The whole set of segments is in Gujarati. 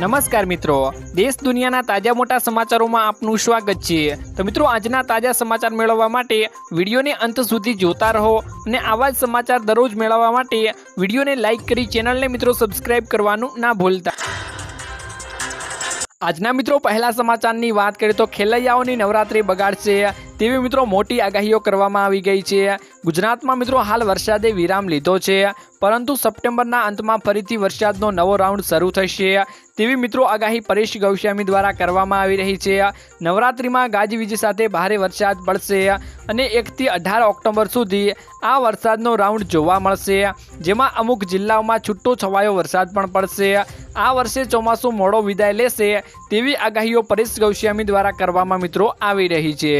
નમસ્કાર મિત્રો, દેશ દુનિયાના તાજા મોટા સમાચારોમાં આપનું સ્વાગત છે। તો મિત્રો, આજના તાજા સમાચાર મેળવવા માટે વિડીયોને અંત સુધી જોતા રહો અને આવા જ સમાચાર દરરોજ મેળવવા માટે વિડીયોને લાઇક કરી ચેનલને મિત્રો સબસ્ક્રાઇબ કરવાનું ના ભૂલતા। આજના મિત્રો પહેલા સમાચારની વાત કરીએ તો ખેલૈયાઓની નવરાત્રી બગાડશે તેવી મિત્રો મોટી આગાહીઓ કરવામાં આવી ગઈ છે। ગુજરાતમાં મિત્રો હાલ વરસાદે વિરામ લીધો છે, પરંતુ સપ્ટેમ્બરના અંતમાં ફરીથી વરસાદનો નવો રાઉન્ડ શરૂ થશે તેવી મિત્રો આગાહી પરેશ ગૌસ્વામી દ્વારા કરવામાં આવી રહી છે। નવરાત્રિમાં ગાજવીજ સાથે ભારે વરસાદ પડશે અને 1 થી 18 ઓક્ટોબર સુધી આ વરસાદનો રાઉન્ડ જોવા મળશે, જેમાં અમુક જિલ્લાઓમાં છૂટો છવાયો વરસાદ પણ પડશે। આ વર્ષે ચોમાસું મોડો વિદાય લેશે તેવી આગાહીઓ પરેશ ગૌસ્વામી દ્વારા કરવામાં મિત્રો આવી રહી છે।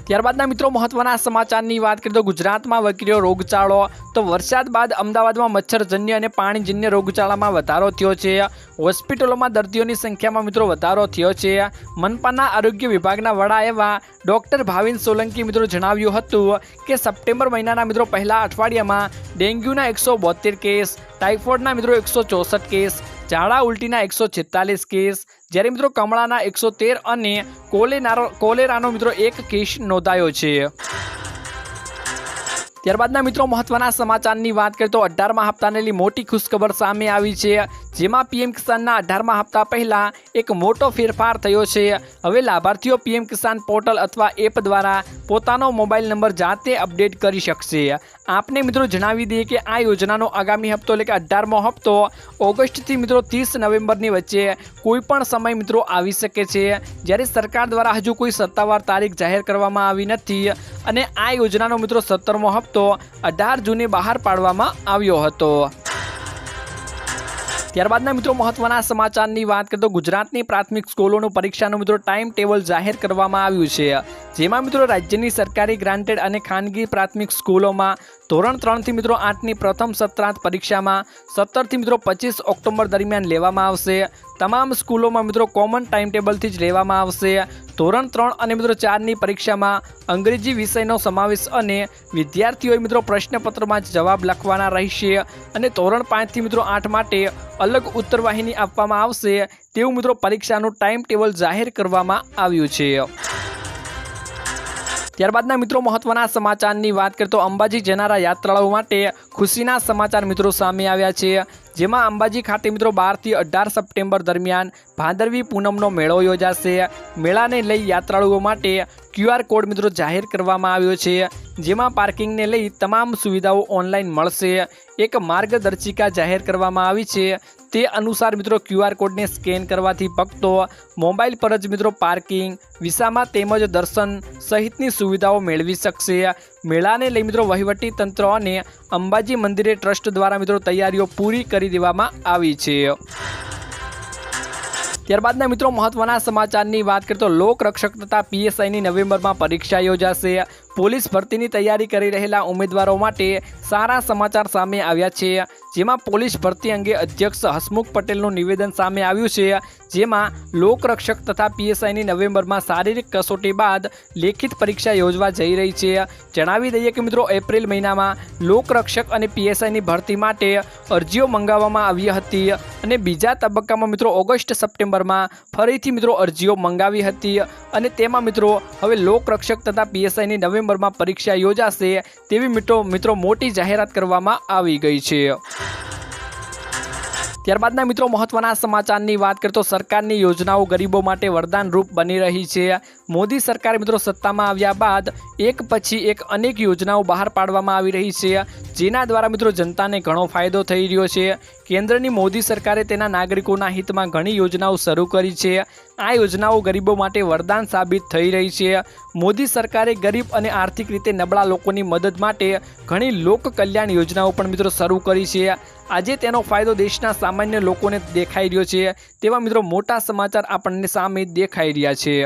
ત્યારબાદના મિત્રો મહત્વના સમાચારની વાત કરીએ તો ગુજરાતમાં વકર્યો રોગચાળો। તો વરસાદ બાદ અમદાવાદમાં મચ્છરજન્ય અને પાણીજન્ય રોગચાળામાં વધારો થયો છે। હોસ્પિટલોમાં દર્દીઓની સંખ્યામાં મિત્રો વધારો થયો છે। મનપાના આરોગ્ય વિભાગના વડા એવા ડોક્ટર ભાવિન સોલંકી મિત્રો જણાવ્યું હતું કે સપ્ટેમ્બર મહિનાના મિત્રો પહેલા અઠવાડિયામાં ડેન્ગ્યુના 172 કેસ, ટાઇફોઇડના મિત્રો 164 કેસ, ઝાડા ઉલટીના 146 કેસ, જ્યારે મિત્રો કમળાના 113 અને કોલેરાનો મિત્રો 1 કેસ નોંધાયો છે। ત્યારબાદના મિત્રો મહત્વના સમાચારની વાત કરીએ તો 18મા હપ્તાને લઈ મોટી ખુશખબર સામે આવી છે, જેમાં પીએમ કિસાનના 18મા હપ્તા પહેલા એક મોટો ફેરફાર થયો છે। હવે લાભાર્થીઓ પીએમ કિસાન પોર્ટલ અથવા એપ દ્વારા પોતાનો મોબાઈલ નંબર જાતે અપડેટ કરી શકશે। આપને મિત્રો જણાવી દઈએ કે આ યોજનાનો આગામી હપ્તો એટલે કે 18મો હપ્તો ઓગસ્ટથી મિત્રો 30 નવેમ્બરની વચ્ચે કોઈ પણ સમય મિત્રો આવી શકે છે, જ્યારે સરકાર દ્વારા હજુ કોઈ સત્તાવાર તારીખ જાહેર કરવામાં આવી નથી અને આ યોજનાનો મિત્રો 17મો હપ્તો 18 જૂને બહાર પાડવામાં આવ્યો હતો। ત્યારબાદના મિત્રો મહત્વના સમાચારની વાત કરીએ તો ગુજરાતની પ્રાથમિક સ્કૂલોનું પરીક્ષાનું મિત્રો ટાઈમ ટેબલ જાહેર કરવામાં આવ્યું છે, જેમાં મિત્રો રાજ્યની સરકારી ગ્રાન્ટેડ અને ખાનગી પ્રાથમિક સ્કૂલોમાં ધોરણ 3 થી મિત્રો 8ની પ્રથમ સત્રાંત પરીક્ષામાં 17 થી મિત્રો 25 ઓક્ટોબર દરમિયાન લેવામાં આવશે। તમામ સ્કૂલોમાં મિત્રો કોમન ટાઈમ ટેબલથી જ લેવામાં આવશે। ધોરણ 3 અને મિત્રો 4ની પરીક્ષામાં અંગ્રેજી વિષયનો સમાવેશ અને વિદ્યાર્થીઓએ મિત્રો પ્રશ્નપત્રમાં જ જવાબ લખવાના રહેશે અને ધોરણ 5 થી મિત્રો 8 માટે અલગ ઉત્તરવાહિની આપવામાં આવશે તેવું મિત્રો પરીક્ષાનું ટાઈમ ટેબલ જાહેર કરવામાં આવ્યું છે। ત્યારબાદના મિત્રો મહત્વના સમાચારની વાત કરીએ તો અંબાજી જનારા યાત્રાળુઓ માટે ખુશીના સમાચાર મિત્રો સામે આવ્યા છે, જેમાં અંબાજી ખાતે મિત્રો 12 થી 18 સપ્ટેમ્બર દરમિયાન ભાદરવી પૂનમનો મેળો યોજાશે। મેળાને લઈ યાત્રાળુઓ માટે QR કોડ મિત્રો જાહેર કરવામાં આવ્યો છે, જેમાં પાર્કિંગને લઈ તમામ સુવિધાઓ ઓનલાઈન મળશે। એક માર્ગદર્શિકા જાહેર કરવામાં આવી છે, તે અનુસાર મિત્રો QR કોડને સ્કેન કરવાથી ભક્તો મોબાઈલ પર જ મિત્રો પાર્કિંગ, વિસામા તેમજ દર્શન સહિતની સુવિધાઓ મેળવી શકશે। મેળાને લઈ મિત્રો વહીવટી તંત્ર અને અંબાજી મંદિરે ટ્રસ્ટ દ્વારા મિત્રો તૈયારીઓ પૂરી કરી દેવામાં આવી છે। ત્યારબાદના મિત્રો મહત્વના સમાચારની વાત કરીએ તો લોકરક્ષક તથા PSIની નવેમ્બરમાં પરીક્ષા યોજાશે। પોલીસ ભરતીની તૈયારી કરી રહેલા ઉમેદવારો માટે સારા સમાચાર સામે આવ્યા છે, જેમાં પોલીસ ભરતી અંગે અધ્યક્ષ હસમુખ પટેલનું નિવેદન સામે આવ્યું છે, જેમાં લોકરક્ષક તથા PSIની નવેમ્બરમાં શારીરિક કસોટી બાદ લેખિત પરીક્ષા યોજવા જઈ રહી છે। જણાવી દઈએ કે મિત્રો એપ્રિલ મહિનામાં લોકરક્ષક અને PSIની ભરતી માટે અરજીઓ મંગાવવામાં આવી હતી અને બીજા તબક્કામાં મિત્રો ઓગસ્ટ સપ્ટેમ્બરમાં ફરીથી મિત્રો અરજીઓ મંગાવી હતી અને તેમાં મિત્રો હવે લોકરક્ષક તથા PSIની નવેમ્બરમાં પરીક્ષા યોજાશે તેવી મિત્રો મોટી જાહેરાત કરવામાં આવી ગઈ છે। ત્યારબાદના મિત્રો મહત્વના સમાચારની વાત કરીએ તો સરકારની યોજનાઓ ગરીબો માટે વરદાન રૂપ બની રહી છે। મોદી સરકાર મિત્રો સત્તામાં આવ્યા બાદ એક પછી એક અનેક યોજનાઓ બહાર પાડવામાં આવી રહી છે, જેના દ્વારા મિત્રો જનતાને ઘણો ફાયદો થઈ રહ્યો છે। કેન્દ્રની મોદી સરકારે તેના નાગરિકોના હિતમાં ઘણી યોજનાઓ શરૂ કરી છે। આ યોજનાઓ ગરીબો માટે વરદાન સાબિત થઈ રહી છે। મોદી સરકારે ગરીબ અને આર્થિક રીતે નબળા લોકોની મદદ માટે ઘણી લોક કલ્યાણ યોજનાઓ પણ મિત્રો શરૂ કરી છે। આજે તેનો ફાયદો દેશના સામાન્ય લોકોને દેખાઈ રહ્યો છે તેવા મિત્રો મોટા સમાચાર આપણને સામે દેખાઈ રહ્યા છે।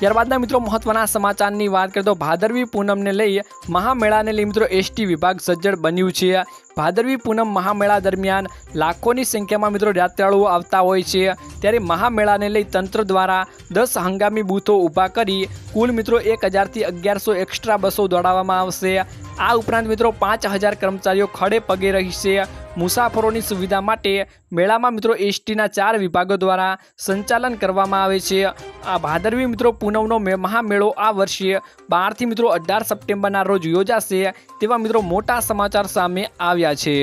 ત્યારબાદના મિત્રો મહત્વના સમાચારની વાત કરીએ તો ભાદરવી પૂનમને લઈ મહામેળાને લઈ મિત્રો ST વિભાગ સજ્જડ બન્યું છે। ભાદરવી પૂનમ મહામેળા દરમિયાન લાખોની સંખ્યામાં મિત્રો યાત્રાળુઓ આવતા હોય છે, ત્યારે મહામેળાને લઈ તંત્ર દ્વારા 10 હંગામી બૂથો ઊભા કરી કુલ મિત્રો 1000 થી 1100 એક્સ્ટ્રા બસો દોડાવવામાં આવશે। આ ઉપરાંત મિત્રો 5000 કર્મચારીઓ ખડે પગે રહેશે। મુસાફરોની સુવિધા માટે મેળામાં મિત્રો એસટીના 4 વિભાગો દ્વારા સંચાલન કરવામાં આવે છે। આ ભાદરવી મિત્રો પૂનમનો મહામેળો આ વર્ષે 12 થી મિત્રો 18 સપ્ટેમ્બરના રોજ યોજાશે તેવા મિત્રો મોટા સમાચાર સામે આવ્યા છે।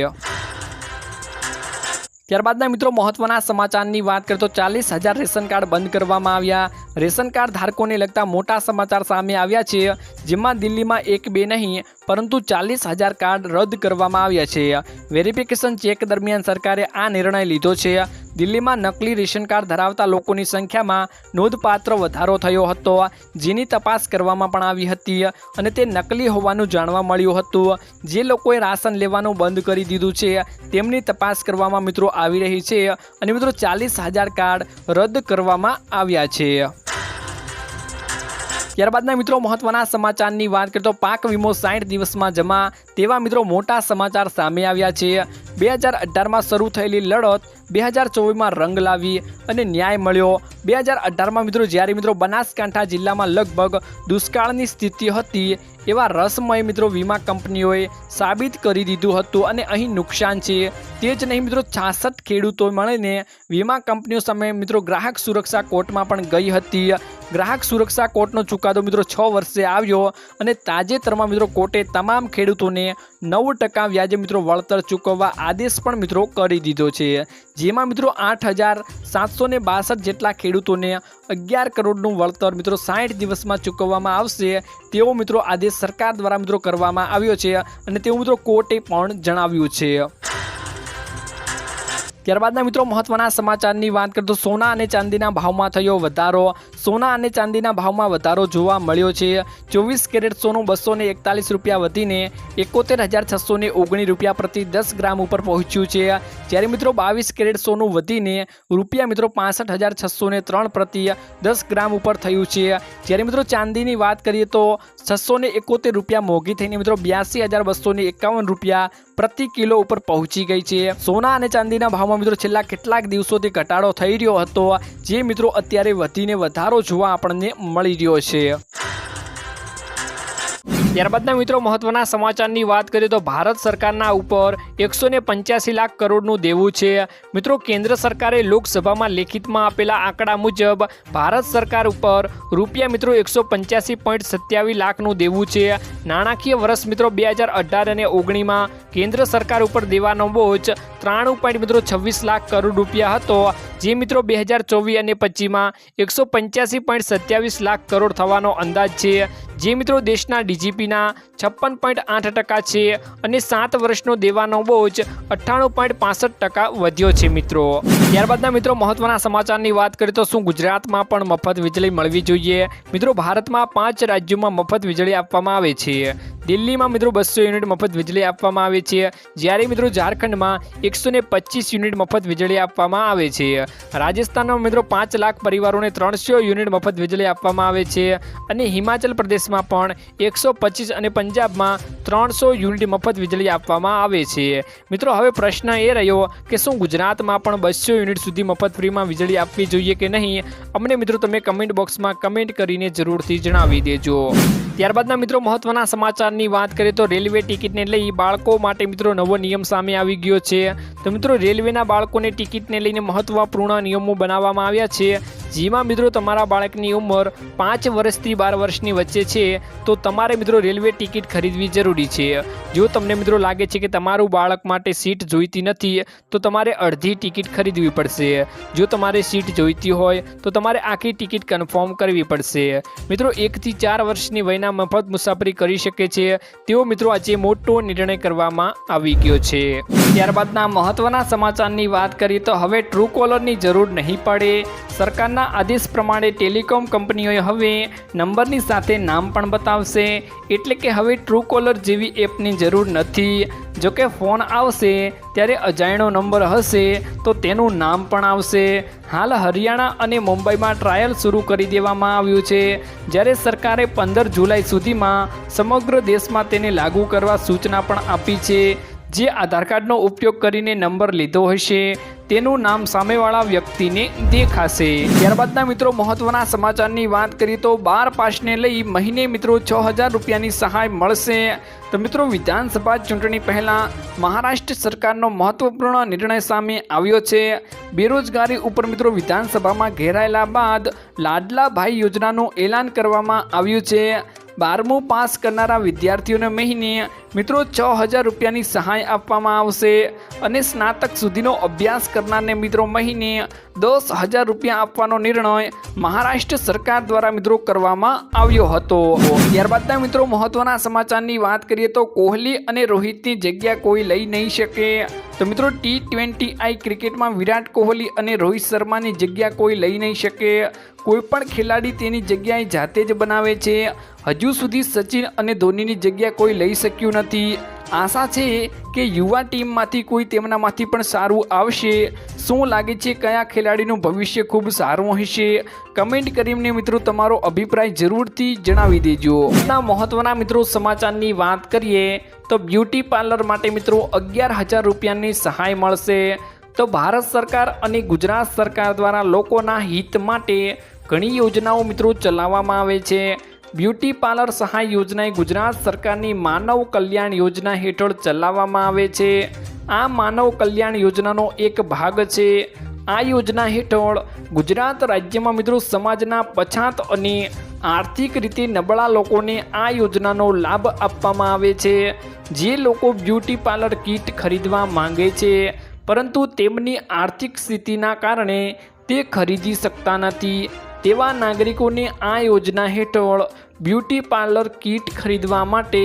ત્યારબાદના મિત્રો મહત્વના સમાચારની વાત કરીએ તો 40,000 રેશન કાર્ડ બંધ કરવામાં આવ્યા। રેશન કાર્ડ ધારકોને લગતા મોટા સમાચાર સામે આવ્યા છે, જેમાં દિલ્હીમાં 1-2 નહીં પરંતુ 40,000 કાર્ડ રદ કરવામાં આવ્યા છે। વેરિફિકેશન ચેક દરમિયાન સરકારે આ નિર્ણય લીધો છે। દિલ્હીમાં નકલી રેશન કાર્ડ ધરાવતા લોકોની સંખ્યામાં નોંધપાત્ર વધારો થયો હતો, જેની તપાસ કરવામાં પણ આવી હતી અને તે નકલી હોવાનું જાણવા મળ્યું હતું। જે લોકોએ રાશન લેવાનું બંધ કરી દીધું છે તેમની તપાસ કરવામાં મિત્રો આવી રહી છે અને મિત્રો 40,000 કાર્ડ રદ કરવામાં આવ્યા છે। ત્યારબાદના મિત્રો મહત્વના સમાચારની વાત કરીએ તો પાક વીમો 60 દિવસમાં જમા તેવા મિત્રો મોટા સમાચાર સામે આવ્યા છે। 2018માં શરૂ થયેલી લડત 2024માં રંગ લાવી અને ન્યાય મળ્યો। 2018માં મિત્રો જ્યારે મિત્રો બનાસકાંઠા જિલ્લામાં લગભગ દુષ્કાળની સ્થિતિ હતી, એવા રસમય મિત્રો વીમા કંપનીઓએ સાબિત કરી દીધું હતું અને અહીં નુકસાન છે। તે જ નહીં મિત્રો 66 ખેડૂતો મળીને વીમા કંપનીઓ સામે મિત્રો ગ્રાહક સુરક્ષા કોર્ટમાં પણ ગઈ હતી। ગ્રાહક સુરક્ષા કોર્ટનો ચુકાદો મિત્રો 6 વર્ષે આવ્યો અને તાજેતરમાં મિત્રો કોર્ટે તમામ ખેડૂતોને 9% વ્યાજે મિત્રો વળતર ચૂકવવા આદેશ પણ મિત્રો કરી દીધો છે, જેમાં મિત્રો 8,762 જેટલા ખેડૂતોને 11 કરોડનું વળતર મિત્રો 60 દિવસમાં ચૂકવવામાં આવશે તેવો મિત્રો આદેશ સરકાર દ્વારા મિત્રો કરવામાં આવ્યો છે અને તેવું મિત્રો કોર્ટે પણ જણાવ્યું છે। ત્યારબાદના મિત્રો મહત્વના સમાચારની વાત કરીએ તો સોના અને ચાંદીના ભાવમાં થયો વધારો। સોના અને ચાંદીના ભાવમાં વધારો જોવા મળ્યો છે। 24 કેરેટ સોનું 241 રૂપિયા વધીને 71,619 રૂપિયા પ્રતિ 10 ગ્રામ ઉપર પહોંચ્યું છે, જ્યારે મિત્રો 22 કેરેટ સોનું વધીને રૂપિયા મિત્રો 65,603 પ્રતિ 10 ગ્રામ ઉપર થયું છે। જ્યારે મિત્રો ચાંદીની વાત કરીએ તો 671 રૂપિયા મોંઘી થઈને મિત્રો 82,251 રૂપિયા પ્રતિ કિલો ઉપર પહોંચી ગઈ છે। સોના અને ચાંદીના ભાવમાં મિત્રો છેલ્લા કેટલાક દિવસોથી ઘટાડો થઈ રહ્યો હતો, જે મિત્રો અત્યારે વધીને વધારો જોવા આપણને મળી રહ્યો છે। ત્યારબાદના મિત્રો મહત્વના સમાચારની વાત કરીએ તો ભારત સરકારના ઉપર 185 લાખ કરોડનું દેવું છે। મિત્રો કેન્દ્ર સરકારે લોકસભામાં લેખિતમાં આપેલા આંકડા મુજબ ભારત સરકાર ઉપર રૂપિયા મિત્રો 185.27 લાખનું દેવું છે। નાણાકીય વર્ષ મિત્રો 2018 અને 19માં કેન્દ્ર સરકાર ઉપર દેવાનો બોજ 93.26 લાખ કરોડ રૂપિયા હતો, જે મિત્રો 2024 અને 25માં 185.27 લાખ કરોડ થવાનો અંદાજ છે, જે મિત્રો દેશના ડીજીપીના 56.8% છે અને 7 વર્ષનો દેવાનો બોજ 98.65% વધ્યો છે મિત્રો। ત્યારબાદના મિત્રો મહત્વના સમાચારની વાત કરીએ તો શું ગુજરાતમાં પણ મફત વીજળી મળવી જોઈએ? મિત્રો ભારતમાં 5 રાજ્યોમાં મફત વીજળી આપવામાં આવે છે। દિલ્હીમાં મિત્રો 200 યુનિટ મફત વીજળી આપવામાં આવે છે, જ્યારે મિત્રો ઝારખંડમાં 125 યુનિટ મફત વીજળી આપવામાં આવે છે। રાજસ્થાનમાં મિત્રો 5 લાખ પરિવારોને 300 યુનિટ મફત વીજળી આપવામાં આવે છે અને હિમાચલ પ્રદેશમાં પણ 125 અને પંજાબમાં 300 યુનિટ મફત વીજળી આપવામાં આવે છે। મિત્રો હવે પ્રશ્ન એ રહ્યો કે શું ગુજરાતમાં પણ 200 યુનિટ સુધી મફત ફ્રીમાં વીજળી આપવી જોઈએ કે નહીં? અમને મિત્રો તમે કમેન્ટ બોક્સમાં કમેન્ટ કરીને જરૂરથી જણાવી દેજો। ત્યારબાદના મિત્રો મહત્વના સમાચારની વાત કરીએ તો રેલવે ટિકિટને લઈ બાળકો માટે મિત્રો નવો નિયમ સામે આવી ગયો છે। તો મિત્રો રેલવેના બાળકોને ટિકિટને લઈને મહત્વપૂર્ણ નિયમો બનાવવામાં આવ્યા છે, જેમાં મિત્રો તમારા બાળકની ઉંમર 5 વર્ષથી 12 વર્ષની વચ્ચે છે તો તમારે મિત્રો રેલવે ટિકિટ ખરીદવી જરૂરી છે। જો તમને મિત્રો લાગે છે કે તમારું બાળક માટે સીટ જોઈતી નથી તો તમારે અડધી ટિકિટ ખરીદવી પડશે। જો તમારે સીટ જોઈતી હોય તો તમારે આખી ટિકિટ કન્ફર્મ કરવી પડશે। મિત્રો 1 થી 4 વર્ષની વયના મફત મુસાફરી કરી શકે છે તેવો મિત્રો આજે મોટો નિર્ણય કરવામાં આવી ગયો છે। ત્યારબાદના મહત્વના સમાચારની વાત કરીએ તો હવે ટ્રુ કોલરની જરૂર નહીં પડે। સરકારના આદેશ પ્રમાણે ટેલિકોમ કંપનીઓએ હવે નંબરની સાથે નામ પણ બતાવશે, એટલે કે હવે ટ્રુ કોલર જેવી એપની જરૂર નથી। જોકે ફોન આવશે ત્યારે અજાણ્યો નંબર હશે તો તેનું નામ પણ આવશે। હાલ હરિયાણા અને મુંબઈમાં ટ્રાયલ શરૂ કરી દેવામાં આવ્યું છે, જ્યારે સરકારે 15 જુલાઈ સુધીમાં સમગ્ર દેશમાં તેને લાગુ કરવા સૂચના પણ આપી છે। જે આધાર કાર્ડનો ઉપયોગ કરીને નંબર લીધો હશે તેનું નામ સામેવાળા વ્યક્તિને દેખાશે। ત્યારબાદના મિત્રો મહત્વના સમાચારની વાત કરીએ તો 12 પાસને લઈ મહિને મિત્રો 6000 રૂપિયાની સહાય મળશે। તો મિત્રો વિધાનસભા ચૂંટણી પહેલા મહારાષ્ટ્ર સરકારનો મહત્વપૂર્ણ નિર્ણય સામે આવ્યો છે। બેરોજગારી ઉપર મિત્રો વિધાનસભામાં ઘેરાયેલા બાદ લાડલા ભાઈ યોજનાનું એલાન કરવામાં આવ્યું છે। 12મું પાસ કરનારા વિદ્યાર્થીઓને મહિને મિત્રો 6000 રૂપિયાની સહાય આપવામાં આવશે અને સ્નાતક સુધીનો અભ્યાસ કરનારને મિત્રો મહિને 10000 રૂપિયા આપવાનો નિર્ણય મહારાષ્ટ્ર સરકાર દ્વારા મિત્રો કરવામાં આવ્યો હતો। ત્યારબાદના મિત્રો મહત્વના સમાચારની વાત કરીએ તો કોહલી અને રોહિતની જગ્યા કોઈ લઈ નહીં શકે। તો મિત્રો T20I ક્રિકેટમાં વિરાટ કોહલી અને રોહિત શર્માની જગ્યા કોઈ લઈ નહીં શકે। કોઈ પણ ખેલાડી તેની જગ્યાએ જાતે જ બનાવે છે। હજુ સુધી સચિન અને ધોનીની જગ્યા કોઈ લઈ શક્યું નથી। આશા છે કે યુવા ટીમમાંથી કોઈ તેમનામાંથી પણ સારું આવશે। શું લાગે છે કયા ખેલાડીનું ભવિષ્ય ખૂબ સારું હશે? કમેન્ટ કરીને મિત્રો તમારો અભિપ્રાય જરૂરથી જણાવી દેજો। ના મહત્વના મિત્રો સમાચારની વાત કરીએ તો બ્યુટી પાર્લર માટે મિત્રો 11000 રૂપિયાની સહાય મળશે। તો ભારત સરકાર અને ગુજરાત સરકાર દ્વારા લોકોના હિત માટે ઘણી યોજનાઓ મિત્રો ચલાવવામાં આવે છે। બ્યુટી પાર્લર સહાય યોજના એ ગુજરાત સરકારની માનવ કલ્યાણ યોજના હેઠળ ચલાવવામાં આવે છે। આ માનવ કલ્યાણ યોજનાનો એક ભાગ છે। આ યોજના હેઠળ ગુજરાત રાજ્યમાં મિત્રો સમાજના પછાત અને આર્થિક રીતે નબળા લોકોને આ યોજનાનો લાભ આપવામાં આવે છે। જે લોકો બ્યુટી પાર્લર કીટ ખરીદવા માંગે છે પરંતુ તેમની આર્થિક સ્થિતિના કારણે તે ખરીદી શકતા નથી તેવા નાગરિકોને આ યોજના હેઠળ બ્યુટી પાર્લર કીટ ખરીદવા માટે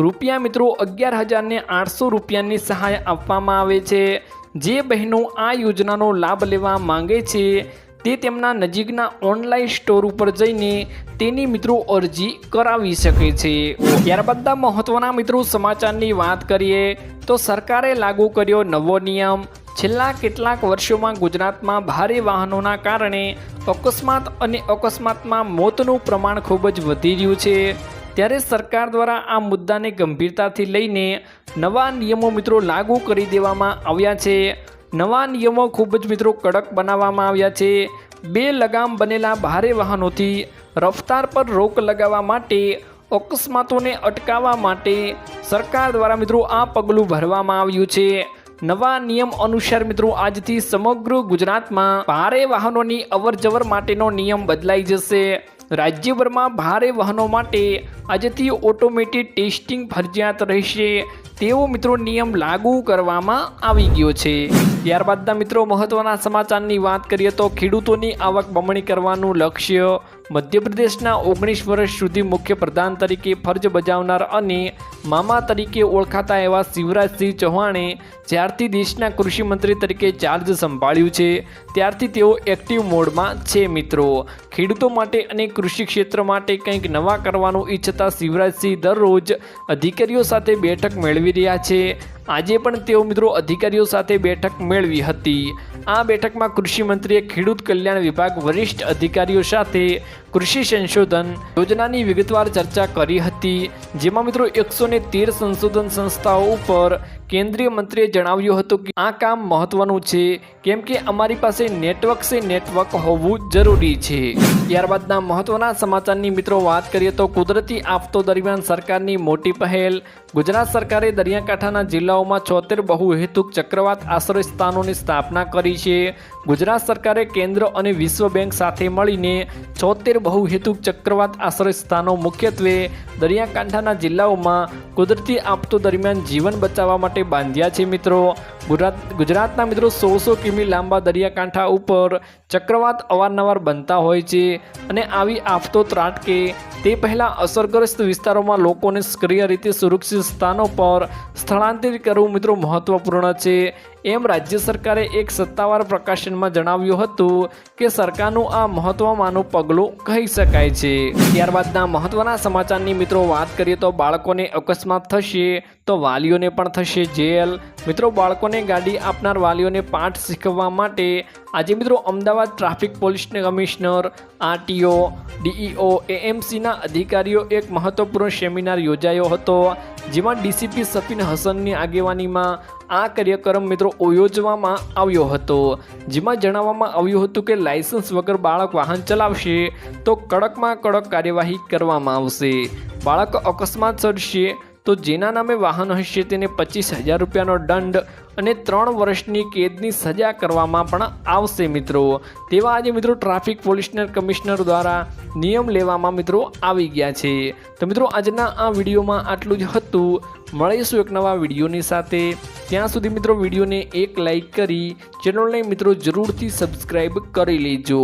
રૂપિયા મિત્રો 11800 રૂપિયાની સહાય આપવામાં આવે છે। જે બહેનો આ યોજનાનો લાભ લેવા માંગે છે તે તેમના નજીકના ઓનલાઈન સ્ટોર ઉપર જઈને તેની મિત્રો અરજી કરાવી શકે છે। ત્યારબાદ મહત્વના મિત્રો સમાચારની વાત કરીએ તો સરકારે લાગુ કર્યો નવો નિયમ। છેલ્લા કેટલાક વર્ષોમાં ગુજરાતમાં ભારે વાહનોના કારણે અકસ્માત અને અકસ્માતમાં મોતનું પ્રમાણ ખૂબ જ વધી રહ્યું છે। ત્યારે સરકાર દ્વારા આ મુદ્દાને ગંભીરતાથી લઈને નવા નિયમો મિત્રો લાગુ કરી દેવામાં આવ્યા છે। નવા નિયમો ખૂબ જ મિત્રો કડક બનાવવામાં આવ્યા છે। 2 લગામ બનેલા ભારે વાહનોથી રફતાર પર રોક લગાવવા માટે અકસ્માતોને અટકાવવા માટે સરકાર દ્વારા મિત્રો આ પગલું ભરવામાં આવ્યું છે। નવા નિયમ અનુસાર મિત્રો આજથી સમગ્ર ગુજરાતમાં ભારે વાહનોની અવરજવર માટેનો નિયમ બદલાઈ જશે। રાજ્યભરમાં ભારે વાહનો માટે આજથી ઓટોમેટિક ટેસ્ટિંગ ફરજિયાત રહેશે તેવો મિત્રો નિયમ લાગુ કરવામાં આવી ગયો છે। ત્યારબાદના મિત્રો મહત્વના સમાચારની વાત કરીએ તો ખેડૂતોની આવક બમણી કરવાનું લક્ષ્ય। મધ્યપ્રદેશના 19 વર્ષ સુધી મુખ્યપ્રધાન તરીકે ફરજ બજાવનાર અને મામા તરીકે ઓળખાતા એવા શિવરાજસિંહ ચૌહાણે જ્યારથી દેશના કૃષિ મંત્રી તરીકે ચાર્જ સંભાળ્યું છે ત્યારથી તેઓ એક્ટિવ મોડમાં છે મિત્રો। ખેડૂતો માટે અને કૃષિ ક્ષેત્ર માટે કંઈક નવા કરવાનું ઈચ્છતા શિવરાજસિંહ દરરોજ અધિકારીઓ સાથે બેઠક મેળવી રહ્યા છે। આજે પણ તેઓ મિત્રો અધિકારીઓ સાથે બેઠક મેળવી હતી। આ બેઠકમાં કૃષિ મંત્રીએ ખેડૂત કલ્યાણ વિભાગ વરિષ્ઠ અધિકારીઓ સાથે કૃષિ સંશોધન યોજનાની વિગતવાર ચર્ચા કરી હતી। જેમાં મિત્રો 113 સંશોધન સંસ્થાઓ ઉપર કેન્દ્રીય મંત્રીએ જણાવ્યું હતું કે આ કામ મહત્વનું છે કેમ કે અમારી પાસે નેટવર્ક હોવું જરૂરી છે। ત્યારબાદના મહત્વના સમાચારની મિત્રો વાત કરીએ તો કુદરતી આફતો દરમિયાન સરકારની મોટી પહેલ। ગુજરાત સરકારે દરિયાકાંઠાના જિલ્લાઓમાં 76 બહુહેતુક ચક્રવાત આશ્રય સ્થાનોની સ્થાપના કરી છે। ગુજરાત સરકારે કેન્દ્ર અને વિશ્વ બેંક સાથે મળીને 76 બહુહેતુક ચક્રવાત આશ્રય સ્થાનો મુખ્યત્વે દરિયાકાંઠાના જિલ્લાઓમાં કુદરતી આફતો દરમિયાન જીવન બચાવવા માટે બાંધ્યા છે મિત્રો। ગુજરાતના મિત્રો 100 કિમી લાંબા દરિયાકાંઠા ઉપર ચક્રવાત અવારનવાર બનતા હોય છે અને આવી આફતો ત્રાટકે તે પહેલાં અસરગ્રસ્ત વિસ્તારોમાં લોકોને સક્રિય રીતે સુરક્ષિત સ્થાનો પર સ્થળાંતરિત કરવું મિત્રો મહત્વપૂર્ણ છે। એમ રાજ્ય સરકારે એક સત્તાવાર પ્રકાશનમાં જણાવ્યું હતું કે સરકારનું આ મહત્વમાંનું પગલું કહી શકાય છે। ત્યારબાદના મહત્વના સમાચારની મિત્રો વાત કરીએ તો બાળકોને અકસ્માત થશે તો વાલીઓને પણ થશે જેલ। મિત્રો બાળકોને ગાડી આપનાર વાલીઓને પાઠ શીખવવા માટે આજે મિત્રો Ahmedabad traffic police commissioner, RTO, DEO, એએમસીના અધિકારીઓ એક મહત્વપૂર્ણ સેમિનાર યોજાયો હતો, જેમાં ડીસીપી સફીન હસનની આગેવાનીમાં આ કાર્યક્રમ મિત્રો યોજવામાં આવ્યો હતો, જેમાં જણાવવામાં આવ્યું હતું કે લાયસન્સ વગર બાળક વાહન ચલાવશે તો કડકમાં કડક કાર્યવાહી કરવામાં આવશે. બાળક અકસ્માત સર્જશે તો જેના નામે વાહન હશે તેને 25,000 રૂપિયાનો દંડ અને 3 વર્ષની કેદની સજા કરવામાં પણ આવશે મિત્રો. તેવા આજે મિત્રો ટ્રાફિક પોલીસના કમિશનર દ્વારા નિયમ લેવામાં મિત્રો આવી ગયા છે. તો મિત્રો આજના આ વિડીયોમાં આટલું જ હતું. મળીશું એક નવા વિડીયોની સાથે. ત્યાં સુધી મિત્રો વિડીયોને એક લાઈક કરી ચેનલને મિત્રો જરૂરથી સબસ્ક્રાઈબ કરી લેજો.